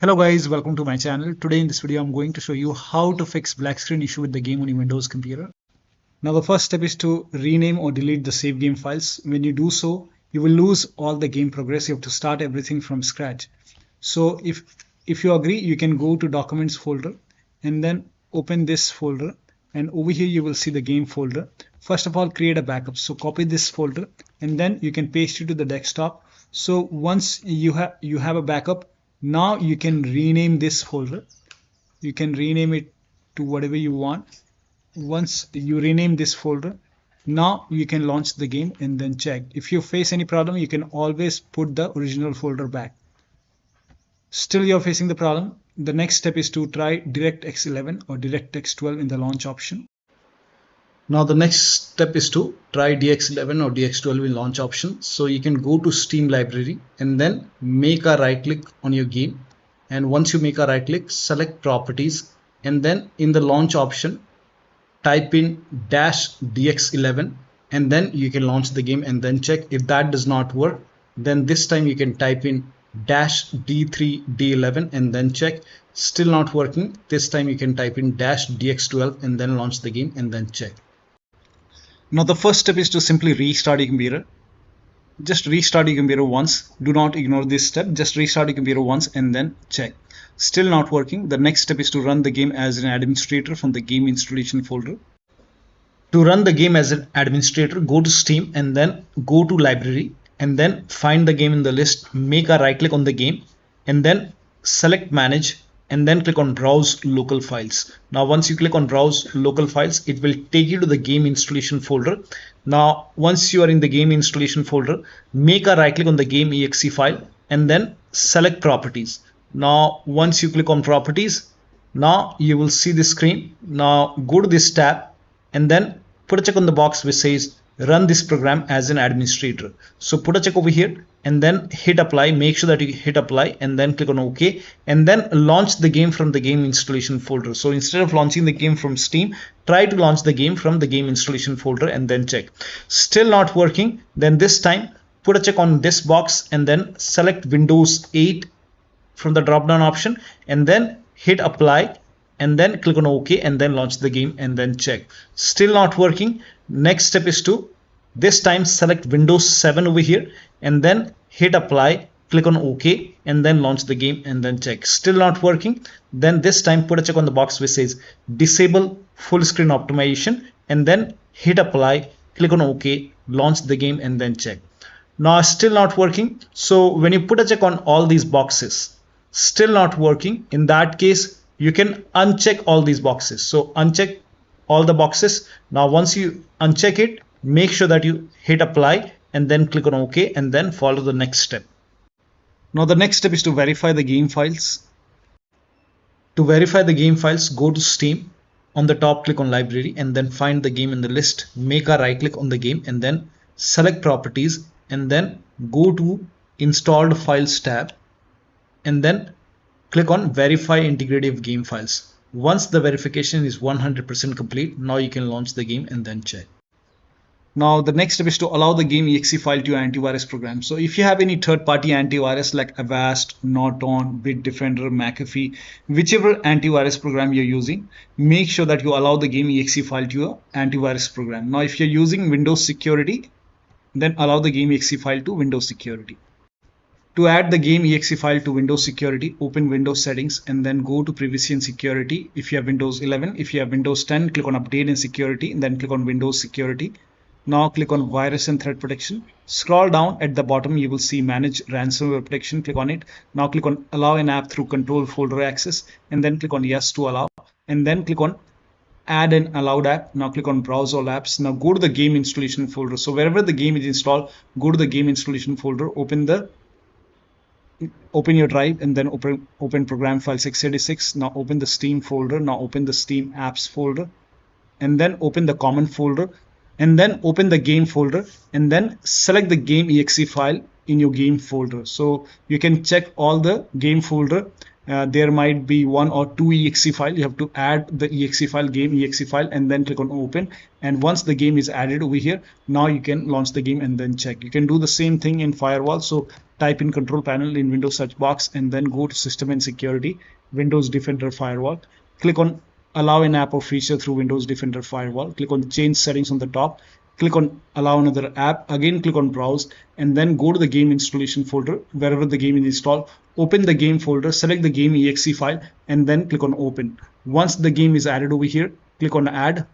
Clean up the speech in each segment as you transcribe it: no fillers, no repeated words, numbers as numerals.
Hello guys, welcome to my channel. Today in this video I'm going to show you how to fix black screen issue with the game on your Windows computer. Now the first step is to rename or delete the save game files. When you do so, you will lose all the game progress. You have to start everything from scratch. So if you agree, you can go to documents folder and then open this folder, and over here you will see the game folder. First of all, create a backup. So copy this folder and then you can paste it to the desktop. So once you have a backup, now you can rename this folder. You can rename it to whatever you want. Once you rename this folder, now you can launch the game and then check. If you face any problem, you can always put the original folder back. Still you're facing the problem, the next step is to try DirectX 11 or DirectX 12 in the launch option. Now the next step is to try DX11 or DX12 in launch option. So you can go to Steam library and then make a right click on your game. And once you make a right click, select properties, and then in the launch option, type in -DX11, and then you can launch the game and then check. If that does not work, then this time you can type in -D3D11 and then check. Still not working. This time you can type in -DX12 and then launch the game and then check. Now the first step is to simply restart your computer. Just restart your computer once. Do not ignore this step. Just restart your computer once and then check. Still not working. The next step is to run the game as an administrator from the game installation folder. To run the game as an administrator, go to Steam and then go to library and then find the game in the list. Make a right click on the game and then select manage and then click on browse local files. Now once you click on browse local files, it will take you to the game installation folder. Now once you are in the game installation folder, make a right click on the game exe file and then select properties. Now once you click on properties, now you will see the screen. Now go to this tab and then put a check on the box which says run this program as an administrator. So put a check over here and then hit apply. Make sure that you hit apply and then click on OK and then launch the game from the game installation folder. So instead of launching the game from Steam, try to launch the game from the game installation folder and then check. Still not working. Then this time put a check on this box and then select Windows 8 from the drop down option and then hit apply and then click on OK and then launch the game and then check. Still not working. Next step is to this time select Windows 7 over here and then hit apply, click on OK and then launch the game and then check. Still not working. Then this time put a check on the box which says disable full screen optimization and then hit apply, click on OK, launch the game and then check. Now still not working. So when you put a check on all these boxes, still not working, in that case you can uncheck all these boxes. So uncheck all the boxes. Now once you uncheck it, make sure that you hit apply and then click on OK and then follow the next step. Now the next step is to verify the game files. To verify the game files, go to Steam. On the top, click on library and then find the game in the list. Make a right click on the game and then select properties and then go to installed files tab and then click on verify integrity of game files. Once the verification is 100% complete, now you can launch the game and then check. Now the next step is to allow the game exe file to your antivirus program. So if you have any third-party antivirus like Avast, Norton, Bitdefender, McAfee, whichever antivirus program you're using, make sure that you allow the game exe file to your antivirus program. Now if you're using Windows Security, then allow the game exe file to Windows Security. To add the game exe file to Windows Security, open Windows Settings and then go to Privacy and Security. If you have Windows 11, if you have Windows 10, click on Update and Security and then click on Windows Security. Now click on Virus and Threat Protection. Scroll down at the bottom, you will see Manage Ransomware Protection. Click on it. Now click on Allow an app through Control Folder Access and then click on Yes to allow and then click on Add an allowed app. Now click on Browse all apps. Now go to the game installation folder. So wherever the game is installed, go to the game installation folder, open your drive and then open program file 686. Now open the Steam folder. Now open the Steam apps folder and then open the common folder and then open the game folder and then select the game exe file in your game folder. So you can check all the game folder. There might be 1 or 2 exe file. You have to add the exe file, game exe file, and then click on open. And once the game is added over here, now you can launch the game and then check. You can do the same thing in firewall. So type in control panel in Windows search box and then go to System and Security, Windows Defender Firewall. Click on Allow an app or feature through Windows Defender Firewall. Click on Change Settings on the top. Click on Allow another app. Again, click on Browse and then go to the game installation folder wherever the game is installed. Open the game folder, select the game exe file and then click on Open. Once the game is added over here, click on Add.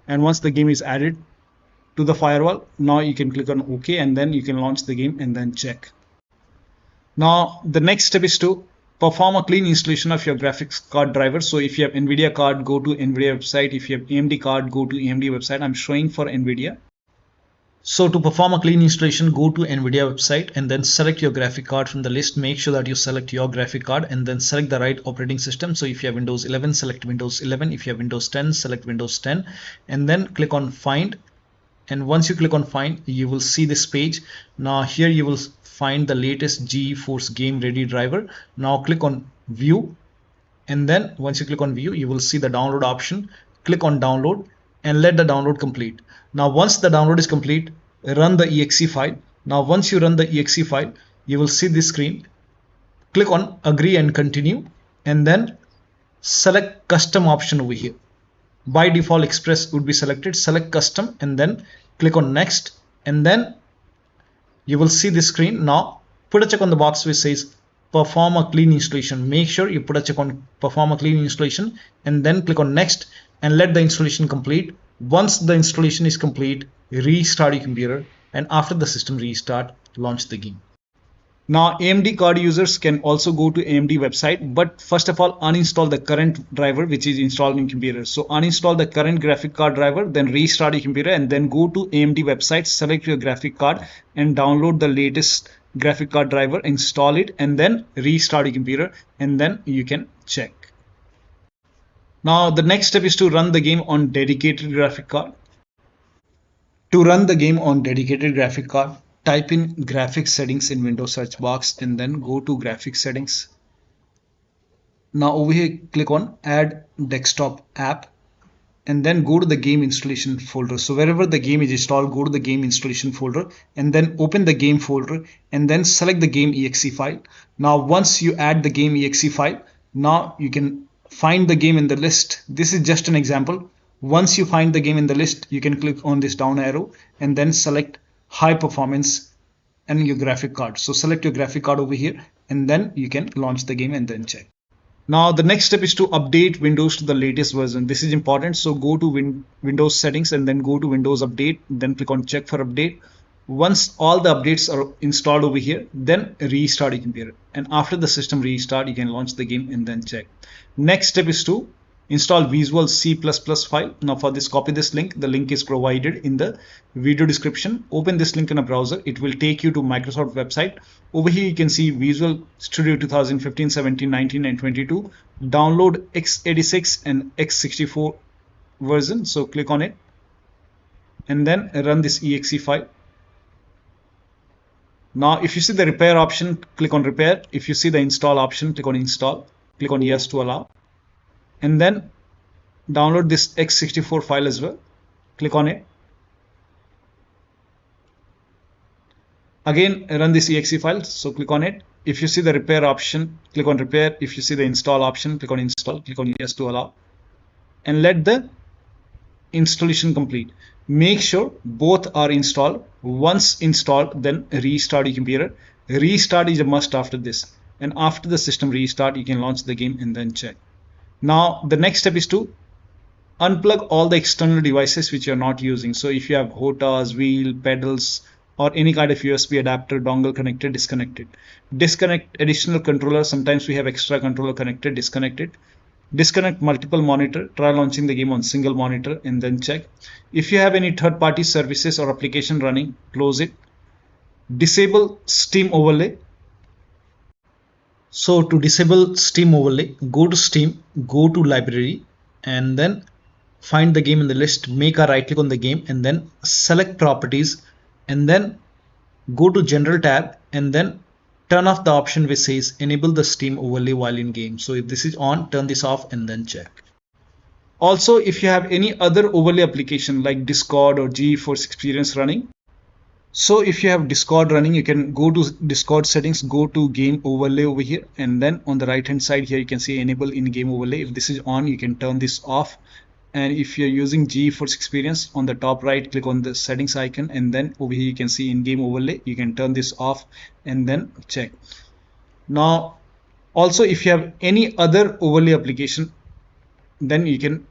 And once the game is added to the firewall, now you can click on OK and then you can launch the game and then check. Now the next step is to perform a clean installation of your graphics card driver. So if you have NVIDIA card, go to NVIDIA website. If you have AMD card, go to AMD website. I'm showing for NVIDIA. So to perform a clean installation, go to NVIDIA website and then select your graphic card from the list. Make sure that you select your graphic card and then select the right operating system. So if you have Windows 11, select Windows 11. If you have Windows 10, select Windows 10 and then click on Find. And once you click on Find, you will see this page. Now here you will find the latest GeForce Game Ready driver. Now click on View and then once you click on View, you will see the download option. Click on Download and let the download complete. Now once the download is complete, run the exe file. Now once you run the exe file, you will see this screen. Click on Agree and Continue and then select Custom option over here. By default Express would be selected. Select Custom and then click on Next and then you will see this screen. Now put a check on the box which says Perform a clean installation. Make sure you put a check on Perform a clean installation and then click on Next and let the installation complete. Once the installation is complete, restart your computer and after the system restart, launch the game. Now AMD card users can also go to AMD website, but first of all uninstall the current driver which is installed in computer. So uninstall the current graphic card driver, then restart your computer and then go to AMD website, select your graphic card and download the latest graphic card driver, install it and then restart your computer and then you can check. Now the next step is to run the game on dedicated graphic card. To run the game on dedicated graphic card, type in graphics settings in Windows search box and then go to graphics settings. Now over here click on Add Desktop App and then go to the game installation folder. So wherever the game is installed, go to the game installation folder and then open the game folder and then select the game exe file. Now once you add the game exe file, now you can find the game in the list. This is just an example. Once you find the game in the list, you can click on this down arrow and then select High Performance and your graphic card. So select your graphic card over here and then you can launch the game and then check. Now the next step is to update Windows to the latest version. This is important. So go to Windows settings and then go to Windows Update, then click on Check for Update. Once all the updates are installed over here, then restart your computer and after the system restart, you can launch the game and then check. Next step is to install Visual C++ file. Now for this, copy this link. The link is provided in the video description. Open this link in a browser. It will take you to Microsoft website. Over here you can see Visual Studio 2015, 17, 19 and 22. Download x86 and x64 version. So click on it and then run this exe file. Now if you see the repair option, click on repair. If you see the install option, click on install. Click on yes to allow. And then download this x64 file as well. Click on it. Again run this exe file. So click on it. If you see the repair option, click on repair. If you see the install option, click on install. Click on yes to allow. And let the installation complete. Make sure both are installed. Once installed, then restart your computer. Restart is a must after this. And after the system restart, you can launch the game and then check. Now the next step is to unplug all the external devices which you're not using. So if you have HOTAs, wheel, pedals or any kind of USB adapter, dongle connected, disconnect it. Disconnect additional controller. Sometimes we have extra controller connected, disconnect it. Disconnect multiple monitor. Try launching the game on single monitor and then check. If you have any third-party services or application running, close it. Disable Steam overlay. So to disable Steam overlay, go to Steam, go to library and then find the game in the list, make a right click on the game and then select properties and then go to general tab and then turn off the option which says enable the Steam overlay while in game. So if this is on, turn this off and then check. Also, if you have any other overlay application like Discord or GeForce Experience running, So if you have Discord running, you can go to Discord settings, go to game overlay over here, and then on the right hand side here you can see enable in game overlay. If this is on, you can turn this off. And if you're using GeForce Experience, on the top right click on the settings icon, and then over here you can see in game overlay, you can turn this off and then check. Now also if you have any other overlay application, then you can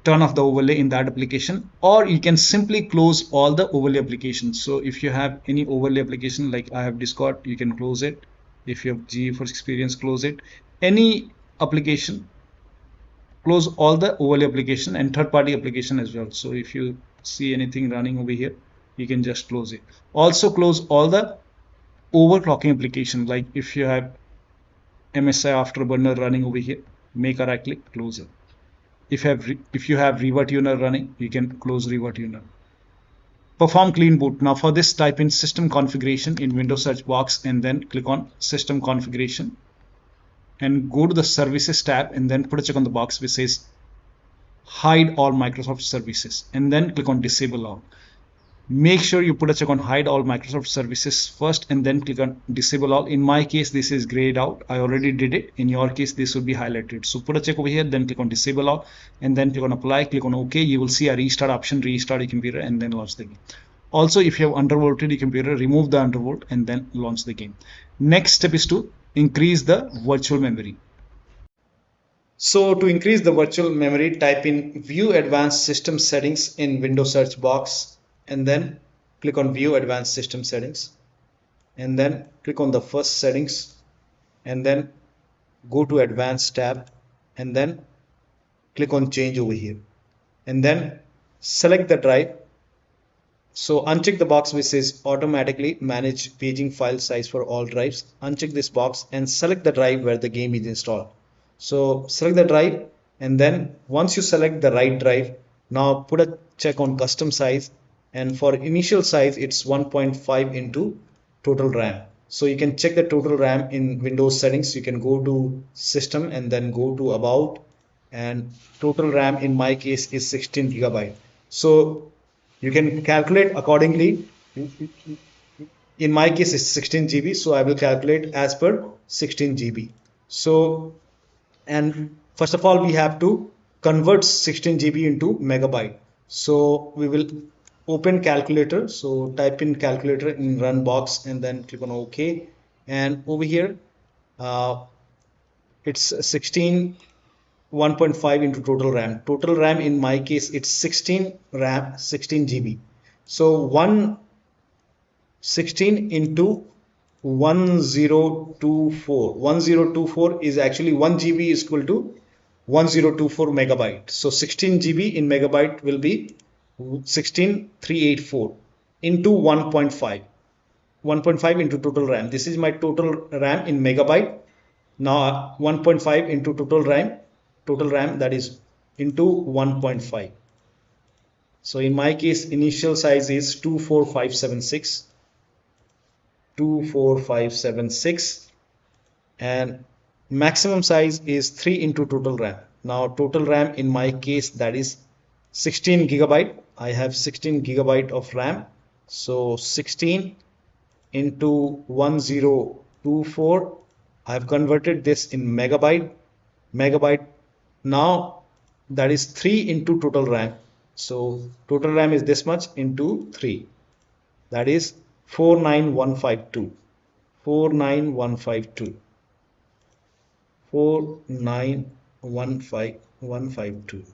turn off the overlay in that application, or you can simply close all the overlay applications. So if you have any overlay application, like I have Discord, you can close it. If you have GeForce Experience, close it. Any application, close all the overlay application and third-party application as well. So if you see anything running over here, you can just close it. Also close all the overclocking application, like if you have MSI Afterburner running over here, make a right click, close it. If you have Revert Tuner running, you can close Revert Tuner. Perform clean boot. Now for this, type in system configuration in Windows search box and then click on system configuration and go to the services tab and then put a check on the box which says hide all Microsoft services and then click on disable all. Make sure you put a check on hide all Microsoft services first and then click on disable all. In my case, this is grayed out. I already did it. In your case, this would be highlighted. So put a check over here, then click on disable all and then click on apply, click on OK. You will see a restart option, restart your computer and then launch the game. Also, if you have undervolted your computer, remove the undervolt and then launch the game. Next step is to increase the virtual memory. So to increase the virtual memory, type in view advanced system settings in Windows search box and then click on view advanced system settings and then click on the first settings and then go to advanced tab and then click on change over here and then select the drive. So uncheck the box which says automatically manage paging file size for all drives. Uncheck this box and select the drive where the game is installed. So select the drive and then once you select the right drive, now put a check on custom size, and for initial size it's 1.5 into total RAM. So you can check the total RAM in Windows settings. You can go to system and then go to about, and total RAM in my case is 16 GB. So you can calculate accordingly. In my case it's 16 GB, so I will calculate as per 16 GB. So, and first of all we have to convert 16 GB into megabyte. So we will open calculator. So type in calculator in run box and then click on OK, and over here it's 16 1.5 into total RAM. Total RAM in my case it's 16 RAM 16 GB. So 16 into 1024 is actually 1 GB is equal to 1024 megabyte. So 16 GB in megabyte will be 16384 into 1.5 into total RAM. This is my total RAM in megabyte. Now 1.5 into total RAM, that is into 1.5. So in my case initial size is 24576 and maximum size is 3 into total RAM. Now total RAM in my case that is 16 GB. I have 16 GB of RAM. So 16 into 1024. I have converted this in megabyte. Now that is 3 into total RAM. So total RAM is this much into 3. That is 49152. 49152.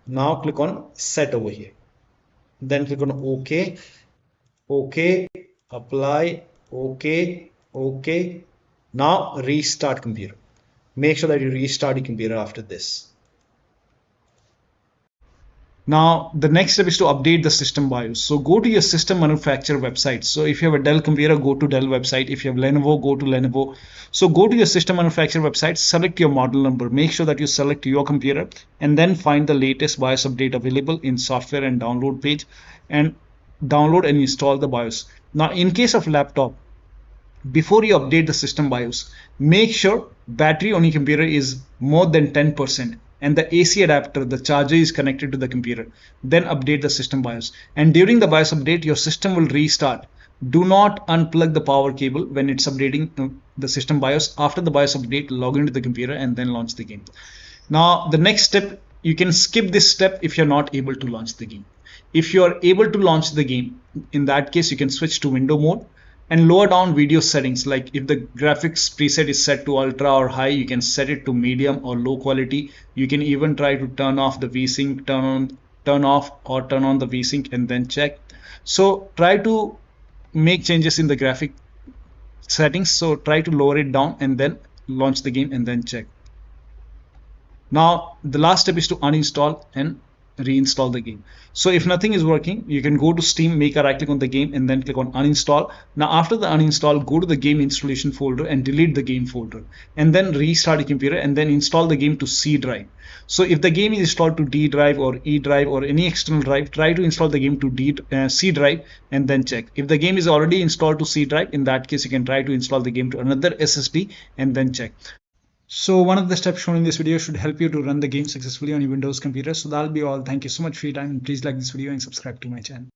Now click on set over here. Then click on OK. OK. Apply. OK. OK. Now restart computer. Make sure that you restart your computer after this. Now the next step is to update the system BIOS. So go to your system manufacturer website. So if you have a Dell computer, go to Dell website. If you have Lenovo, go to Lenovo. So go to your system manufacturer website, select your model number, make sure that you select your computer and then find the latest BIOS update available in software and download page and download and install the BIOS. Now in case of laptop, before you update the system BIOS, make sure battery on your computer is more than 10%. and the AC adapter, the charger, is connected to the computer. Then update the system BIOS. And during the BIOS update, your system will restart. Do not unplug the power cable when it's updating the system BIOS. After the BIOS update, log into the computer and then launch the game. Now, the next step, you can skip this step if you're not able to launch the game. If you are able to launch the game, in that case, you can switch to window mode and lower down video settings. Like if the graphics preset is set to ultra or high, you can set it to medium or low quality. You can even try to turn off the VSync, turn off or turn on the VSync and then check. So try to make changes in the graphic settings. So try to lower it down and then launch the game and then check. Now the last step is to uninstall and reinstall the game. So if nothing is working, you can go to Steam, make a right click on the game and then click on uninstall. Now after the uninstall, go to the game installation folder and delete the game folder, and then restart the computer and then install the game to C drive. So if the game is installed to D drive or E drive or any external drive, try to install the game to C drive and then check. If the game is already installed to C drive, in that case you can try to install the game to another SSD and then check. So one of the steps shown in this video should help you to run the game successfully on your Windows computer. So that'll be all. Thank you so much for your time. Please like this video and subscribe to my channel.